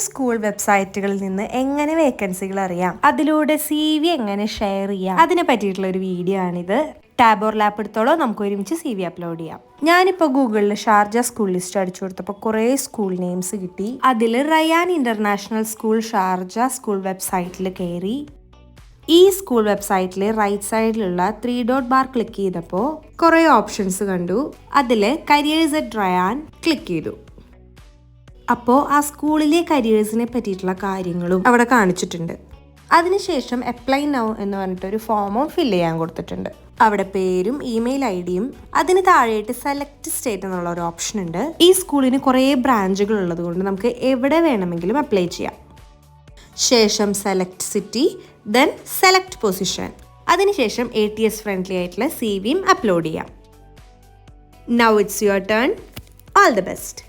School വെബ്സൈറ്റുകളിൽ നിന്ന് എങ്ങനെ വേക്കൻസികൾ അറിയാം, അതിലൂടെ CV എങ്ങനെ ഷെയർ ചെയ്യാം, അതിനെ പറ്റിയിട്ടുള്ള ഒരു വീഡിയോ ആണിത്. ടാബ് ഓർ ലാപ്പ് എടുത്തോളോ, നമുക്ക് ഒരുമിച്ച് CV അപ്ലോഡ് ചെയ്യാം. ഞാനിപ്പോൾ ഗൂഗിളിൽ ഷാർജ സ്കൂൾ ലിസ്റ്റ് അടിച്ചു കൊടുത്തപ്പോൾ കുറേ സ്കൂൾ നെയിംസ് കിട്ടി. അതിൽ Ryan international school Sharjah school വെബ്സൈറ്റിൽ കയറി. ഈ സ്കൂൾ വെബ്സൈറ്റിൽ റൈറ്റ് സൈഡിലുള്ള 3 ഡോട്ട് ബാർ ക്ലിക്ക് ചെയ്തപ്പോൾ കുറേ ഓപ്ഷൻസ് കണ്ടു. അതിൽ കരിയേഴ്സ് അറ്റ് റയാൻ ക്ലിക്ക് ചെയ്തു. അപ്പോൾ ആ സ്കൂളിലെ കരിയേഴ്സിനെ പറ്റിയിട്ടുള്ള കാര്യങ്ങളും അവിടെ കാണിച്ചിട്ടുണ്ട്. അതിനുശേഷം അപ്ലൈ നൗ എന്ന് പറഞ്ഞിട്ടൊരു ഫോമും ഫില്ല് ചെയ്യാൻ കൊടുത്തിട്ടുണ്ട്. അവിടെ പേരും ഇമെയിൽ ID-യും അതിന് താഴെയായിട്ട് സെലക്ട് സ്റ്റേറ്റ് എന്നുള്ള ഒരു ഓപ്ഷൻ ഉണ്ട്. ഈ സ്കൂളിന് കുറേ ബ്രാഞ്ചുകൾ ഉള്ളത് കൊണ്ട് നമുക്ക് എവിടെ വേണമെങ്കിലും അപ്ലൈ ചെയ്യാം. ശേഷം select city, then select position. അതിനുശേഷം ATS ഫ്രണ്ട്ലി ആയിട്ടുള്ള CV-യും അപ്ലോഡ് ചെയ്യാം. Now it's your turn. All the best.